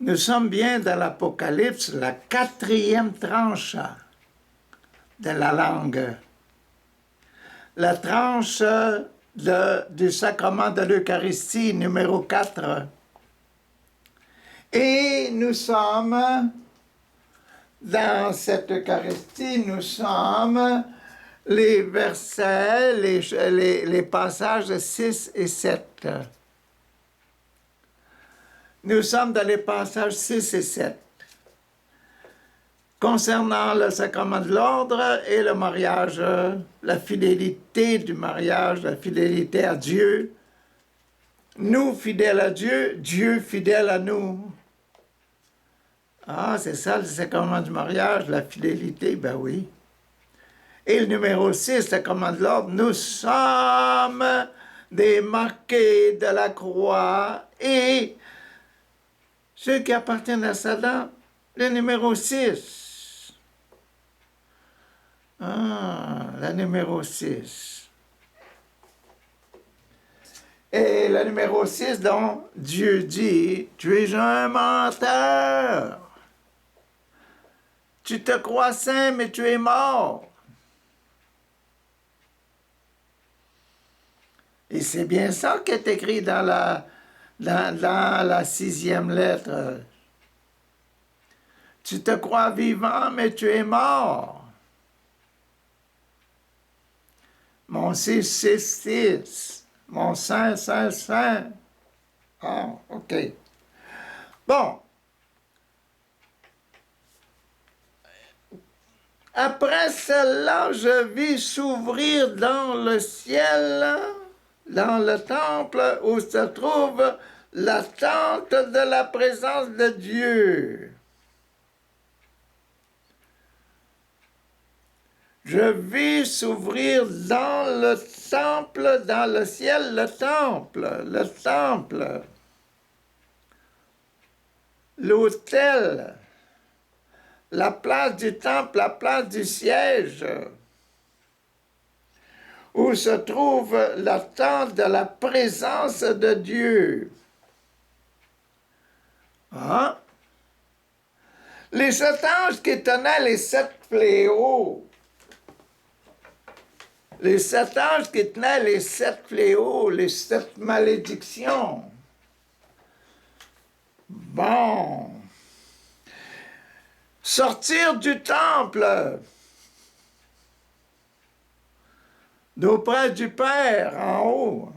Nous sommes bien dans l'Apocalypse, la 4e tranche de la langue. La tranche du sacrement de l'Eucharistie, numéro 4. Et nous sommes, dans cette Eucharistie, nous sommes les versets, les passages 6 et 7. Nous sommes dans les passages 6 et 7. Concernant le sacrement de l'ordre et le mariage, la fidélité du mariage, la fidélité à Dieu, nous fidèles à Dieu, Dieu fidèle à nous. Ah, c'est ça le sacrement du mariage, la fidélité, ben oui. Et le numéro 6, sacrement de l'ordre, nous sommes des marqués de la croix et ceux qui appartiennent à Satan, le numéro 6. Ah, la numéro 6. Et le numéro 6, dont Dieu dit, tu es un menteur. Tu te crois saint, mais tu es mort. Et c'est bien ça qui est écrit dans la 6e lettre. Tu te crois vivant, mais tu es mort. Mon 666, mon 555. Ah, OK. Bon. Après cela, je vis s'ouvrir dans le ciel, dans le temple où se trouve la tente de la présence de Dieu. Je vis s'ouvrir dans le temple, dans le ciel, le temple, l'autel, la place du temple, la place du siège, où se trouve la tente de la présence de Dieu. Ah. Les 7 anges qui tenaient les 7 fléaux, les 7 anges qui tenaient les 7 fléaux, les 7 malédictions. Bon. Sortir du temple d'auprès du Père en haut.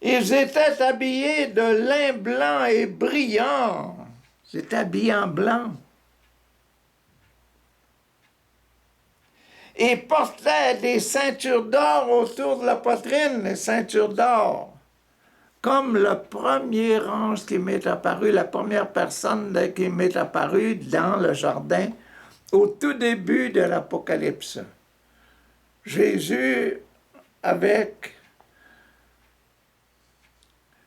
Ils étaient habillés de lin blanc et brillant. Ils étaient habillés en blanc. Et portaient des ceintures d'or autour de la poitrine, les ceintures d'or. Comme le premier ange qui m'est apparu, la première personne qui m'est apparue dans le jardin, au tout début de l'Apocalypse. Jésus avec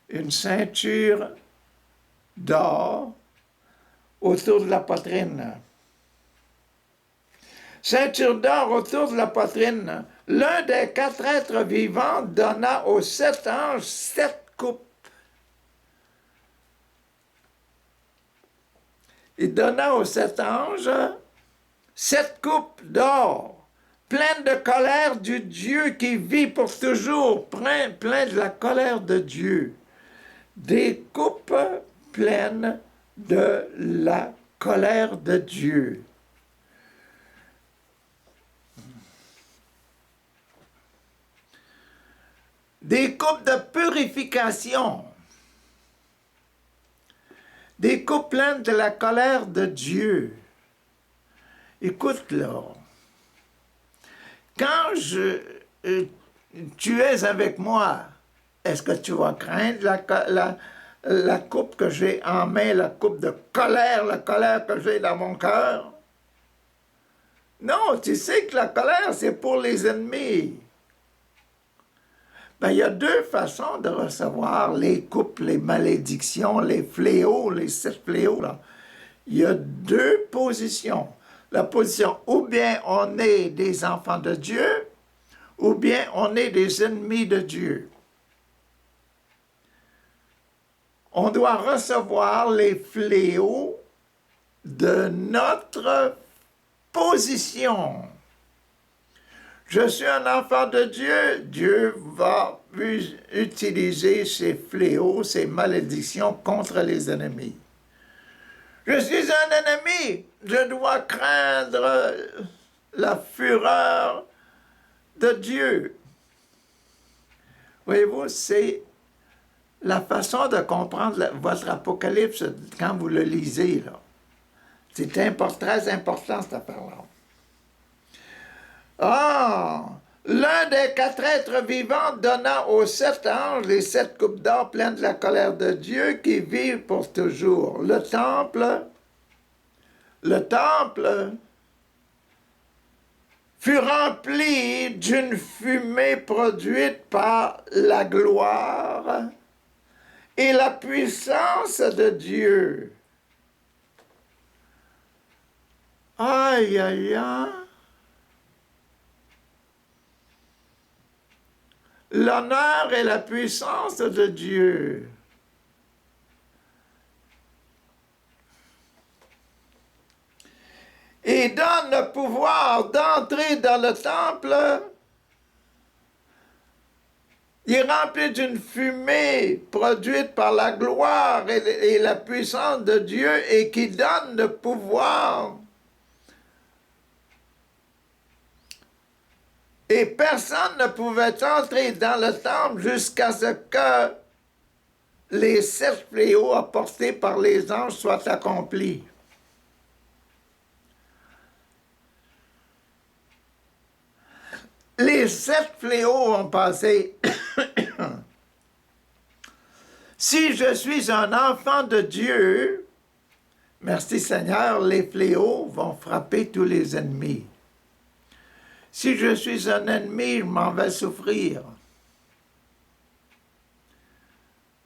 une ceinture d'or autour de la poitrine. Ceinture d'or autour de la poitrine. L'un des 4 êtres vivants donna aux 7 anges 7 coupes. Il donna aux 7 anges 7 coupes d'or, pleines de colère du Dieu qui vit pour toujours, plein de la colère de Dieu. Des coupes pleines de la colère de Dieu. Des coupes de purification. Des coupes pleines de la colère de Dieu. Écoute là. Quand tu es avec moi, est-ce que tu vas craindre la coupe que j'ai en main, la coupe de colère, la colère que j'ai dans mon cœur? Non, tu sais que la colère, c'est pour les ennemis. Ben, il y a 2 façons de recevoir les coupes, les malédictions, les fléaux, les 7 fléaux. Là. Il y a 2 positions. La position, ou bien on est des enfants de Dieu, ou bien on est des ennemis de Dieu. On doit recevoir les fléaux de notre position. Je suis un enfant de Dieu, Dieu va utiliser ces fléaux, ces malédictions contre les ennemis. Je suis un ennemi, je dois craindre la fureur de Dieu. Voyez-vous, c'est la façon de comprendre votre Apocalypse quand vous le lisez, là. C'est très important, cette affaire-là. Ah! L'un des 4 êtres vivants donna aux 7 anges les 7 coupes d'or pleines de la colère de Dieu qui vivent pour toujours. Le temple fut rempli d'une fumée produite par la gloire et la puissance de Dieu. Aïe, aïe, aïe. L'honneur et la puissance de Dieu. Et donne le pouvoir d'entrer dans le temple. Il est rempli d'une fumée produite par la gloire et la puissance de Dieu et qui donne le pouvoir. Et personne ne pouvait entrer dans le temple jusqu'à ce que les 7 fléaux apportés par les anges soient accomplis. Les 7 fléaux ont passé. Si je suis un enfant de Dieu, merci Seigneur, les fléaux vont frapper tous les ennemis. Si je suis un ennemi, je m'en vais souffrir.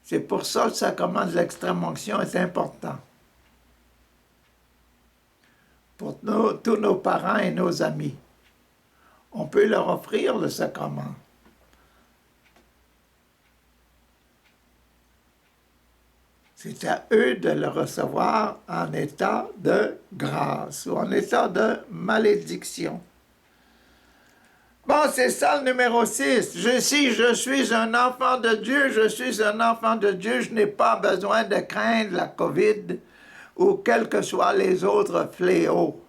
C'est pour ça que le sacrement de l'extrême-onction est important. Pour tous nos parents et nos amis. On peut leur offrir le sacrement. C'est à eux de le recevoir en état de grâce ou en état de malédiction. Bon, c'est ça le numéro 6. Si je suis un enfant de Dieu, je suis un enfant de Dieu, je n'ai pas besoin de craindre la COVID ou quels que soient les autres fléaux.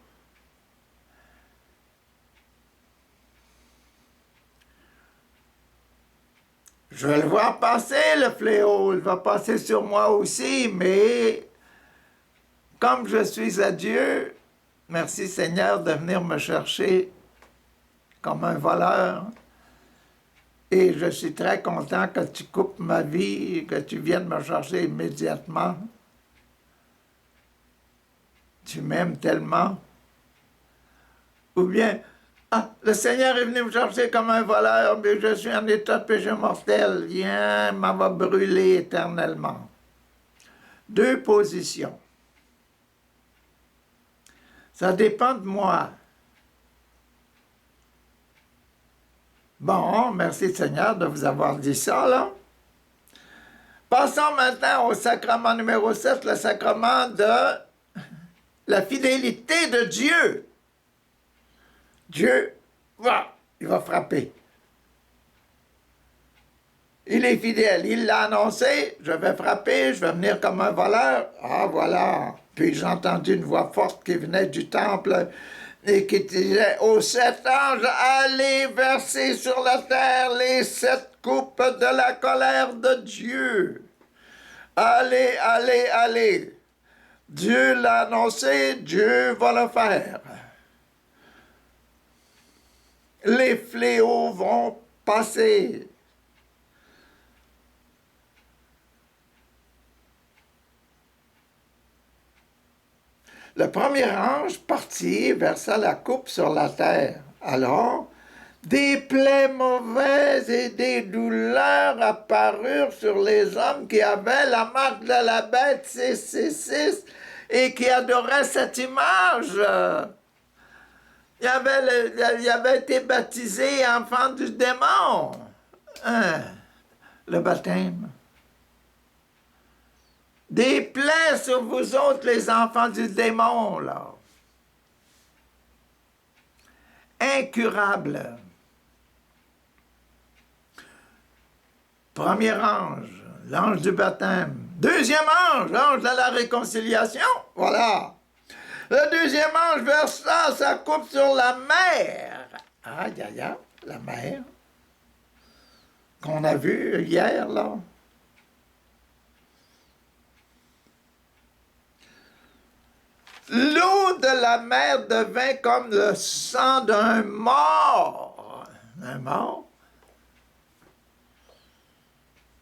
Je vais le voir passer, le fléau, il va passer sur moi aussi, mais comme je suis à Dieu, merci Seigneur de venir me chercher comme un voleur. Et je suis très content que tu coupes ma vie, que tu viennes me chercher immédiatement. Tu m'aimes tellement. Ou bien, le Seigneur est venu me chercher comme un voleur, mais je suis en état de péché mortel. Viens, m'en va brûler éternellement. 2 positions. Ça dépend de moi. Bon, merci Seigneur de vous avoir dit ça, là. Passons maintenant au sacrement numéro 7, le sacrement de la fidélité de Dieu. Dieu, il va frapper. Il est fidèle, il l'a annoncé, je vais frapper, je vais venir comme un voleur. Ah, voilà. Puis j'ai entendu une voix forte qui venait du temple et qui disait aux 7 anges, allez verser sur la terre les 7 coupes de la colère de Dieu. Allez, allez, allez. Dieu l'a annoncé, Dieu va le faire. Les fléaux vont passer. Le premier ange partit, versa la coupe sur la terre. Alors, des plaies mauvaises et des douleurs apparurent sur les hommes qui avaient la marque de la bête 666 et qui adoraient cette image. Il avait été baptisé enfant du démon. Le baptême. Des plaies sur vous autres, les enfants du démon, là. Incurables. Premier ange, l'ange du baptême. Deuxième ange, l'ange de la réconciliation. Voilà. Le deuxième ange versa sa coupe sur la mer. Aïe, aïe, aïe, la mer. Qu'on a vu hier, là. L'eau de la mer devint comme le sang d'un mort. Un mort?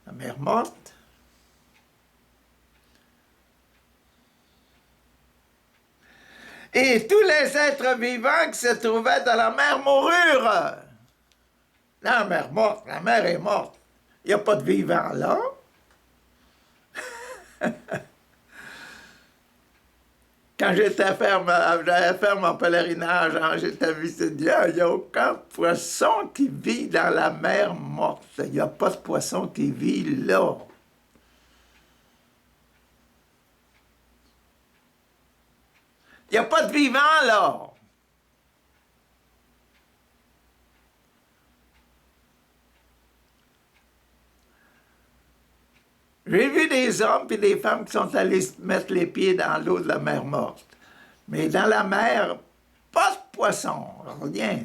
La mer morte. Et tous les êtres vivants qui se trouvaient dans la mer moururent. La mer morte, la mer est morte. Il n'y a pas de vivants là. Quand j'allais faire mon pèlerinage en j'étais visitien, il n'y a aucun poisson qui vit dans la mer morte. Il n'y a pas de poisson qui vit là. Il n'y a pas de vivant là. J'ai vu des hommes et des femmes qui sont allés mettre les pieds dans l'eau de la mer morte. Mais dans la mer, pas de poisson, rien.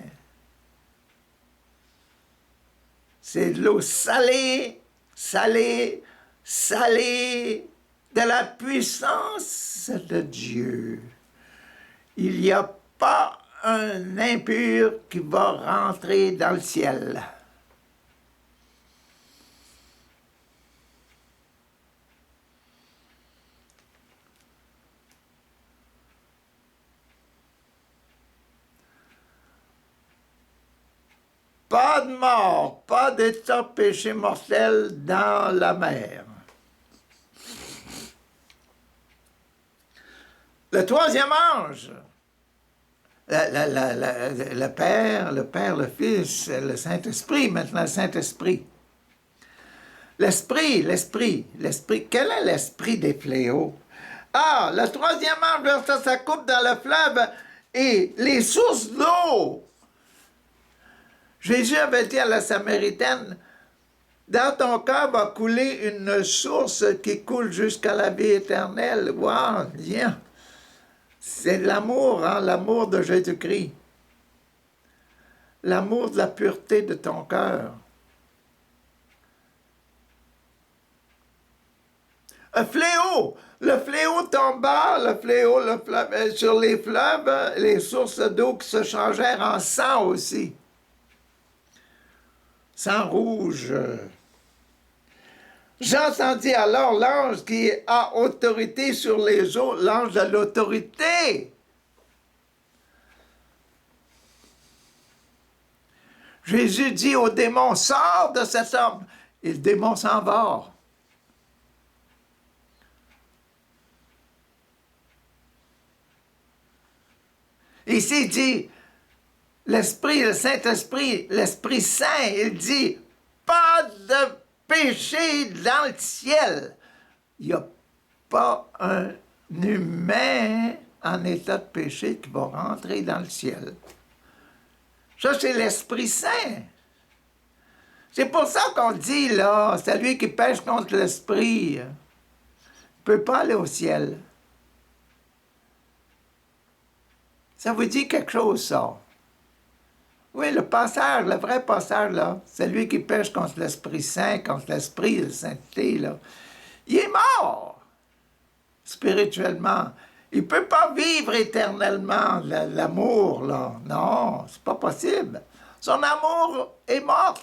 C'est de l'eau salée, salée, salée, de la puissance de Dieu. Il n'y a pas un impur qui va rentrer dans le ciel. Pas de mort, pas d'état péché mortel dans la mer. Le troisième ange, le Père, le Fils, le Saint-Esprit, maintenant le Saint-Esprit. L'esprit. Quel est l'esprit des fléaux? Ah, le troisième ange versa sa coupe dans le fleuve et les sources d'eau. Jésus avait dit à la Samaritaine, « Dans ton cœur va couler une source qui coule jusqu'à la vie éternelle. » Wow, bien. C'est l'amour, hein, l'amour de Jésus-Christ. L'amour de la pureté de ton cœur. Un fléau! Le fléau tomba, sur les fleuves, les sources d'eau qui se changèrent en sang aussi. Sang rouge. J'entendis alors l'ange qui a autorité sur les eaux, l'ange de l'autorité. Jésus dit au démon, sors de cet homme. Et le démon s'en va. Ici, il dit, l'Esprit, le Saint-Esprit, l'Esprit Saint, il dit, pas de péché dans le ciel. Il n'y a pas un humain en état de péché qui va rentrer dans le ciel. Ça, c'est l'Esprit Saint. C'est pour ça qu'on dit, là, celui qui pêche contre l'Esprit ne peut pas aller au ciel. Ça vous dit quelque chose, ça? Oui, le passage, le vrai passage, là, celui qui pêche contre l'Esprit Saint, contre l'Esprit de sainteté, là, il est mort, spirituellement. Il ne peut pas vivre éternellement l'amour, là. Non, c'est pas possible. Son amour est mort.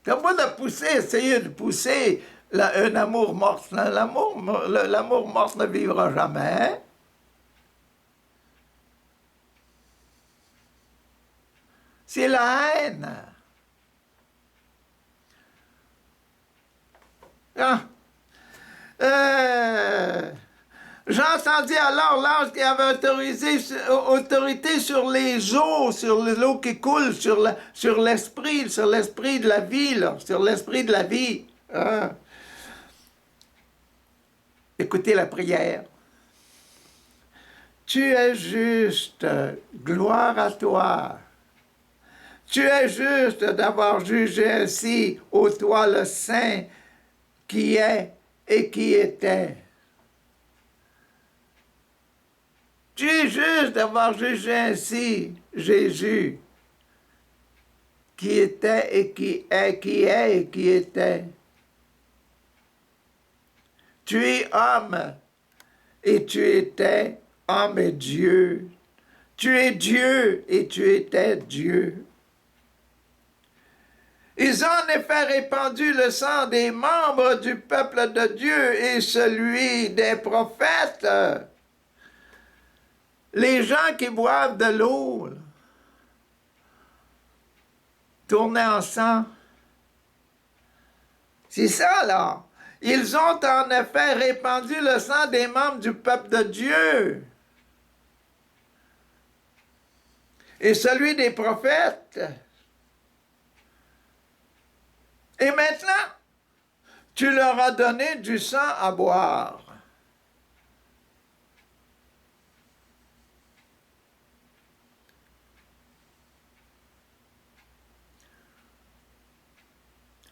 Comme vous de pousser, essayer de pousser un amour mort. L'amour mort ne vivra jamais. C'est la haine. Ah. J'entendis alors l'ange qui avait autorité sur les eaux, sur l'eau qui coule, sur l'esprit de la vie, là, sur l'esprit de la vie. Hein? Écoutez la prière. Tu es juste, gloire à toi. Tu es juste d'avoir jugé ainsi, ô toi le Saint, qui est et qui était. Tu es juste d'avoir jugé ainsi, Jésus, qui était et qui est et qui était. Tu es homme et tu étais homme et Dieu. Tu es Dieu et tu étais Dieu. Ils ont en effet répandu le sang des membres du peuple de Dieu et celui des prophètes. Les gens qui boivent de l'eau, tournés en sang. C'est ça, là. Ils ont en effet répandu le sang des membres du peuple de Dieu et celui des prophètes. Et maintenant, tu leur as donné du sang à boire.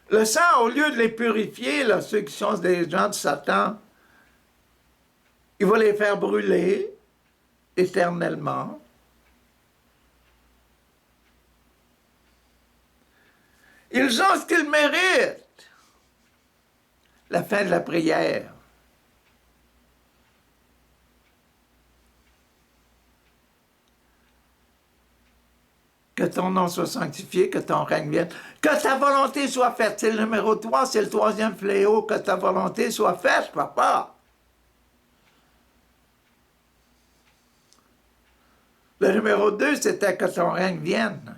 Le sang, au lieu de les purifier, là, ceux qui sont des gens de Satan, il va les faire brûler éternellement. Ils ont ce qu'ils méritent. La fin de la prière. Que ton nom soit sanctifié, que ton règne vienne, que ta volonté soit faite. C'est le numéro 3, c'est le troisième fléau, que ta volonté soit faite, papa. Le numéro 2, c'était que ton règne vienne.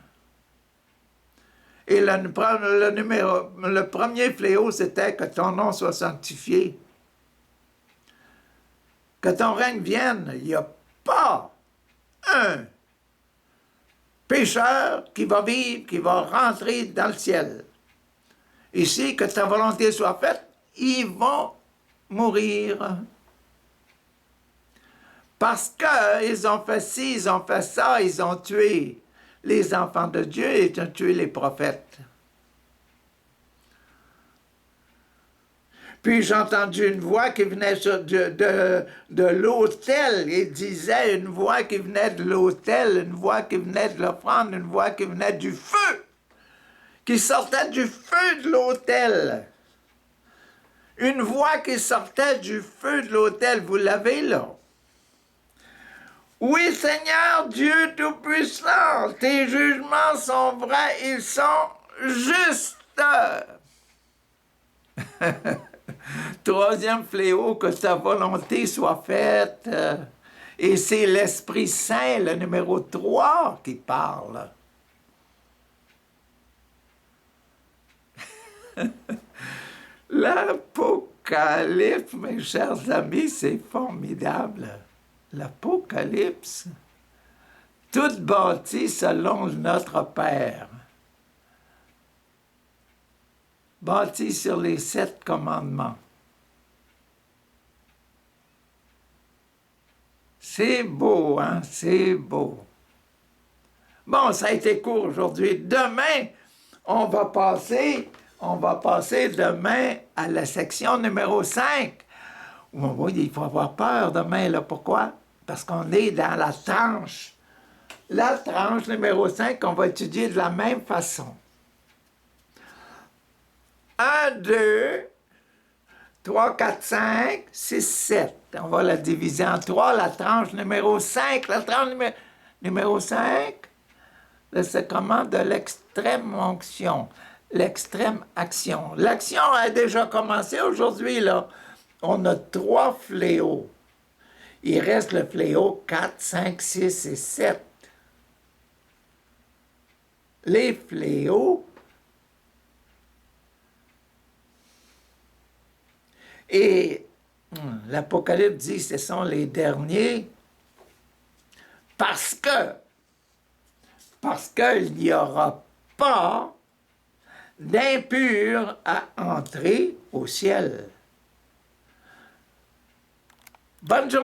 Et le premier fléau, c'était que ton nom soit sanctifié. Que ton règne vienne. Il n'y a pas un pécheur qui va vivre, qui va rentrer dans le ciel. Ici, que ta volonté soit faite, ils vont mourir. Parce qu'ils ont fait ci, ils ont fait ça, ils ont tué les enfants de Dieu et ils ont tué les prophètes. Puis j'ai entendu une voix qui venait de l'autel. Il disait une voix qui venait de l'autel, une voix qui venait de l'offrande, une voix qui venait du feu, qui sortait du feu de l'autel. Une voix qui sortait du feu de l'autel, vous l'avez là. Oui, Seigneur Dieu Tout-Puissant, tes jugements sont vrais, ils sont justes. Troisième fléau, que ta volonté soit faite. Et c'est l'Esprit Saint, le numéro 3, qui parle. L'Apocalypse, mes chers amis, c'est formidable. L'Apocalypse, tout bâti selon notre Père, bâti sur les 7 commandements. C'est beau, hein? C'est beau. Bon, ça a été court aujourd'hui. Demain, on va passer demain à la section numéro 5. Oui, il faut avoir peur demain, là. Pourquoi? Parce qu'on est dans la tranche. La tranche numéro 5 qu'on va étudier de la même façon. 1, 2, 3, 4, 5, 6, 7. On va la diviser en 3, la tranche numéro 5. La tranche numéro 5, le sacrement de l'extrême onction, l'extrême action. L'action a déjà commencé aujourd'hui, là. On a 3 fléaux. Il reste le fléau 4, 5, 6 et 7. Les fléaux. Et l'Apocalypse dit que ce sont les derniers parce qu'il n'y aura pas d'impurs à entrer au ciel. Bonne journée.